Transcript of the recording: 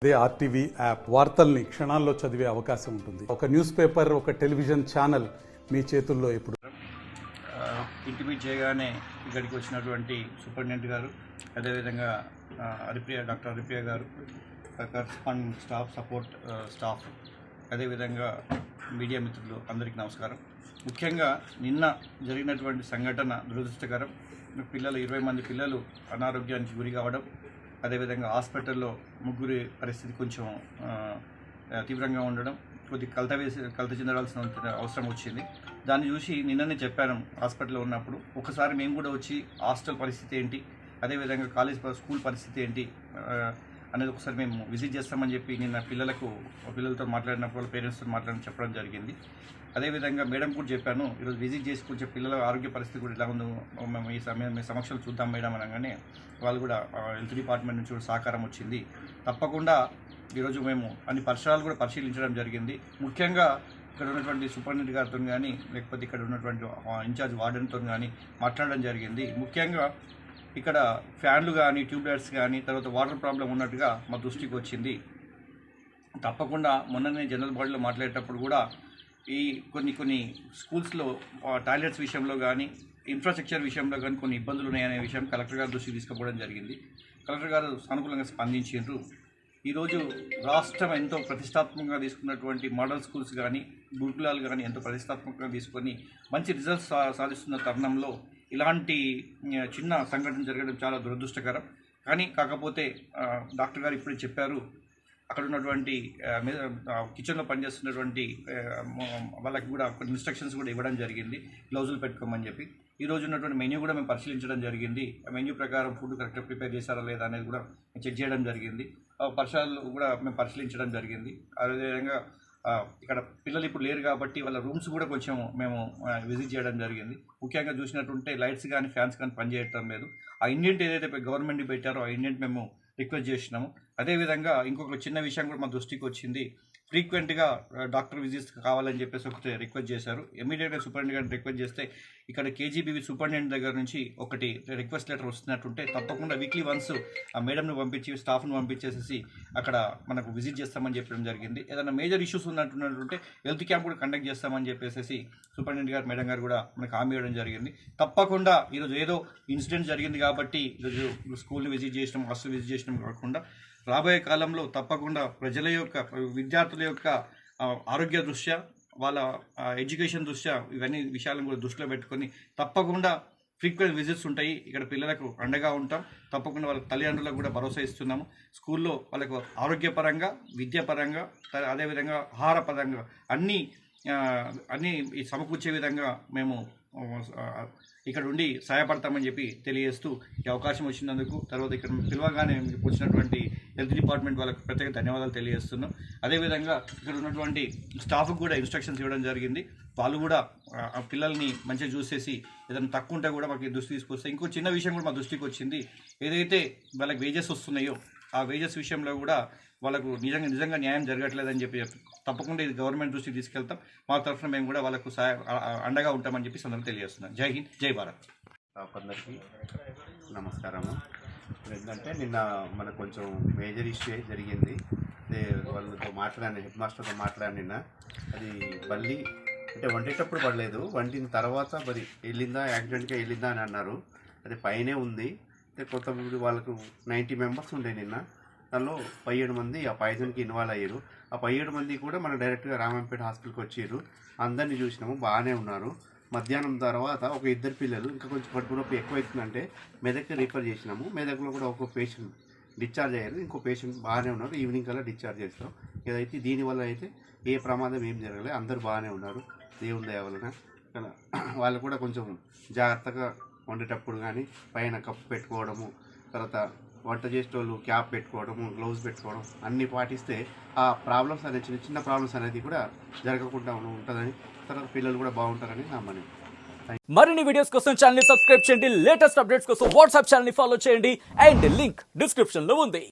అదే RTV app వార్తల్ని క్షణాల్లో చదివే అవకాశం ఉంటుంది. ఒక న్యూస్ పేపర్, ఒక టెలివిజన్ ఛానల్ మీ చేతుల్లో ఇప్పుడు. ఇంటిమేట్ చేయగానే ఇక్కడికి వచ్చినటువంటి సూపరింటెండెంట్ గారు, అదేవిధంగా డాక్టర్ హరిప్రియ గారు, కరస్పాండింగ్ స్టాఫ్, సపోర్ట్ స్టాఫ్, అదేవిధంగా మీడియా మిత్రులు అందరికీ నమస్కారం. ముఖ్యంగా నిన్న జరిగినటువంటి సంఘటన దురదృష్టకరం. పిల్లలు 20 మంది పిల్లలు అనారోగ్యానికి గురి కావడం, అదేవిధంగా హాస్పిటల్లో ముగ్గురి పరిస్థితి కొంచెం తీవ్రంగా ఉండడం, కొద్దిగా కలత చెందవలసిన అవసరం వచ్చింది. దాన్ని చూసి నిన్ననే చెప్పాను హాస్పిటల్లో ఉన్నప్పుడు, ఒకసారి మేము కూడా వచ్చి హాస్టల్ పరిస్థితి ఏంటి, అదేవిధంగా స్కూల్ పరిస్థితి ఏంటి అనేది ఒకసారి మేము విజిట్ చేస్తామని చెప్పి నిన్న పిల్లలతో మాట్లాడినప్పుడు వాళ్ళ పేరెంట్స్తో చెప్పడం జరిగింది. అదేవిధంగా మేడం కూడా చెప్పాను, ఈరోజు విజిట్ చేసి కొంచెం పిల్లల ఆరోగ్య పరిస్థితి కూడా ఎలా ఉందో మేము మీ సమక్షంలో చూద్దాం మేడం అనగానే వాళ్ళు కూడా హెల్త్ డిపార్ట్మెంట్ నుంచి కూడా సహకారం వచ్చింది. తప్పకుండా ఈరోజు మేము అన్ని పరిసరాలు కూడా పరిశీలించడం జరిగింది. ముఖ్యంగా ఇక్కడ ఉన్నటువంటి సూపరింటెండెంట్ గారితో కానీ, లేకపోతే ఇక్కడ ఉన్నటువంటి ఇన్ఛార్జ్ వార్డెన్తో కానీ మాట్లాడడం జరిగింది. ముఖ్యంగా ఇక్కడ ఫ్యాన్లు కానీ, ట్యూబ్లైట్స్ కానీ, తర్వాత వాటర్ ప్రాబ్లం ఉన్నట్టుగా మా దృష్టికి వచ్చింది. తప్పకుండా మొన్ననే జనరల్ బాడీలో మాట్లాడేటప్పుడు కూడా ఈ కొన్ని స్కూల్స్లో టాయిలెట్స్ విషయంలో కానీ, ఇన్ఫ్రాస్ట్రక్చర్ విషయంలో కానీ కొన్ని ఇబ్బందులు ఉన్నాయనే విషయం కలెక్టర్ గారి దృష్టికి తీసుకుపోవడం జరిగింది. కలెక్టర్ గారు సానుకూలంగా స్పందించారు. ఈరోజు రాష్ట్రం ఎంతో ప్రతిష్టాత్మకంగా తీసుకున్నటువంటి మోడల్ స్కూల్స్ కానీ, గురుకులాలు కానీ ఎంతో ప్రతిష్టాత్మకంగా తీసుకొని మంచి రిజల్ట్స్ సాధిస్తున్న తరుణంలో ఇలాంటి చిన్న సంఘటన జరగడం చాలా దురదృష్టకరం. కాకపోతే డాక్టర్ గారు ఇప్పుడే చెప్పారు, అక్కడ ఉన్నటువంటి కిచెన్లో పనిచేస్తున్నటువంటి వాళ్ళకి కూడా కొన్ని ఇన్స్ట్రక్షన్స్ కూడా ఇవ్వడం జరిగింది, గ్లౌజులు పెట్టుకోమని చెప్పి. ఈరోజు ఉన్నటువంటి మెన్యూ కూడా మేము పరిశీలించడం జరిగింది. ఆ మెన్యూ ప్రకారం ఫుడ్ కరెక్ట్గా ప్రిపేర్ చేశారా లేదా అనేది కూడా చెక్ చేయడం జరిగింది. పరిసరాలు కూడా మేము పరిశీలించడం జరిగింది. అదేవిధంగా ఇక్కడ పిల్లలు ఇప్పుడు లేరు కాబట్టి వాళ్ళ రూమ్స్ కూడా కొంచెం మేము విజిట్ చేయడం జరిగింది. ముఖ్యంగా చూసినట్టుంటే లైట్స్ కానీ, ఫ్యాన్స్ కానీ పనిచేయటం లేదు. ఆ ఇండియెంట్ ఏదైతే గవర్నమెంట్ పెట్టారో ఆ ఇండియెంట్ మేము రిక్వెస్ట్ చేసినాము. అదేవిధంగా ఇంకొక చిన్న విషయం కూడా మా దృష్టికి వచ్చింది. ఫ్రీక్వెంట్గా డాక్టర్ విజిట్స్ కావాలని చెప్పేసి ఒకటి రిక్వెస్ట్ చేశారు. ఇమీడియట్గా సూపరింటెండెంట్ రిక్వెస్ట్ చేస్తే ఇక్కడ కేజీబీవీ సూపరింటెండెంట్ దగ్గర నుంచి ఒకటి రిక్వెస్ట్ లెటర్ వస్తున్నట్టుంటే తప్పకుండా వీక్లీ వన్స్ ఆ మేడంను పంపించి, స్టాఫ్ను పంపించేసి అక్కడ మనకు విజిట్ చేస్తామని చెప్పడం జరిగింది. ఏదైనా మేజర్ ఇష్యూస్ ఉన్నట్టుంటే హెల్త్ క్యాంప్ కూడా కండక్ట్ చేస్తామని చెప్పేసి సూపరింటెండెంట్ గారు, మేడం గారు కూడా మనకు హామీ ఇవ్వడం జరిగింది. తప్పకుండా ఈరోజు ఏదో ఇన్సిడెంట్ జరిగింది కాబట్టి ఈరోజు స్కూల్ని విజిట్ చేసినాం, హాస్టల్ విజిట్ చేసినాం కాకుండా రాబోయే కాలంలో తప్పకుండా ప్రజల యొక్క, విద్యార్థుల యొక్క ఆరోగ్య దృష్ట్యా, వాళ్ళ ఎడ్యుకేషన్ దృష్ట్యా ఇవన్నీ విషయాలను కూడా దృష్టిలో పెట్టుకొని తప్పకుండా ఫ్రీక్వెంట్ విజిట్స్ ఉంటాయి. ఇక్కడ పిల్లలకు అండగా ఉంటాం. తప్పకుండా వాళ్ళ తల్లిదండ్రులకు కూడా భరోసా ఇస్తున్నాము. స్కూల్లో వాళ్ళకు ఆరోగ్యపరంగా, విద్యాపరంగా, అదేవిధంగా ఆహారపరంగా అన్నీ సమకూర్చే విధంగా మేము ఇక్కడ ఉండి సహాయపడతామని చెప్పి తెలియజేస్తూ ఈ అవకాశం వచ్చినందుకు, తర్వాత ఇక్కడ పిలవగానే వచ్చినటువంటి హెల్త్ డిపార్ట్మెంట్ వాళ్ళకు ప్రత్యేక ధన్యవాదాలు తెలియజేస్తున్నాం. అదేవిధంగా ఇక్కడ ఉన్నటువంటి స్టాఫ్కి కూడా ఇన్స్ట్రక్షన్స్ ఇవ్వడం జరిగింది. వాళ్ళు కూడా ఆ పిల్లల్ని మంచిగా చూసేసి ఏదైనా తక్కువ ఉంటే కూడా మాకు దృష్టి తీసుకొస్తే. ఇంకో చిన్న విషయం కూడా మా దృష్టికి వచ్చింది. ఏదైతే వాళ్ళకి వేజెస్ వస్తున్నాయో ఆ వేజెస్ విషయంలో కూడా వాళ్ళకు నిజంగా న్యాయం జరగట్లేదని చెప్పి తప్పకుండా ఇది గవర్నమెంట్ దృష్టికి తీసుకెళ్తాం. మా తరఫున మేము కూడా వాళ్ళకు అండగా ఉంటామని చెప్పి సందర్భంగా తెలియజేస్తున్నాం. జై హింద్, జై భారత్. అందరికీ నమస్కారము. ఏంటంటే నిన్న మనకు కొంచెం మేజర్ ఇష్యూ జరిగింది. వాళ్ళతో మాట్లాడిన, హెడ్ మాస్టర్తో మాట్లాడిన అది మళ్ళీ అంటే వండేటప్పుడు పడలేదు, వండిన తర్వాత మరి యాక్సిడెంట్గా వెళ్ళిందా అని అన్నారు. అది పైనే ఉంది. కొంతమంది వాళ్ళకు 90 మెంబర్స్ ఉండే నిన్న, దానిలో 17 మంది ఆ పాయిజన్కి ఇన్వాల్వ్ అయ్యారు. ఆ 17 మంది కూడా మనం డైరెక్ట్గా రామంపేట హాస్పిటల్కి వచ్చారు. అందరినీ చూసినాము, బాగానే ఉన్నారు. మధ్యాహ్నం తర్వాత ఒక 2 పిల్లలు ఇంకా కొంచెం కడుపు నొప్పి ఎక్కువైతుందంటే మెదక్కి రిఫర్ చేసినాము. మెదక్లో కూడా ఒక పేషెంట్ డిశ్చార్జ్ అయ్యారు, ఇంకో పేషెంట్ బాగానే ఉన్నారు. ఈవినింగ్ కల్లా డిశ్చార్జ్ చేస్తాం. ఏదైతే దీనివల్ల అయితే ఏ ప్రమాదం ఏం జరగలేదు, అందరూ బాగానే ఉన్నారు దేవుని దయ వలన. వాళ్ళు కూడా కొంచెం జాగ్రత్తగా వండేటప్పుడు కానీ పైన కప్పు పెట్టుకోవడము, తర్వాత వంట చేసేటోళ్ళు క్యాప్ పెట్టుకోవడము, గ్లౌజ్ పెట్టుకోవడం అన్నీ పాటిస్తే ఆ ప్రాబ్లమ్స్ అనేది చిన్న ప్రాబ్లమ్స్ అనేది కూడా జరగకుండా ఉంటుందని, తర్వాత పిల్లలు కూడా బాగుంటారని నా మనవి. మరిన్ని వీడియోస్ కోసం ఛానల్ ని సబ్స్క్రైబ్ చేయండి. లేటెస్ట్ అప్డేట్స్ కోసం వాట్సాప్ ఛానల్ ని ఫాలో చేయండి. అండ్ లింక్ డిస్క్రిప్షన్ లో ఉంది.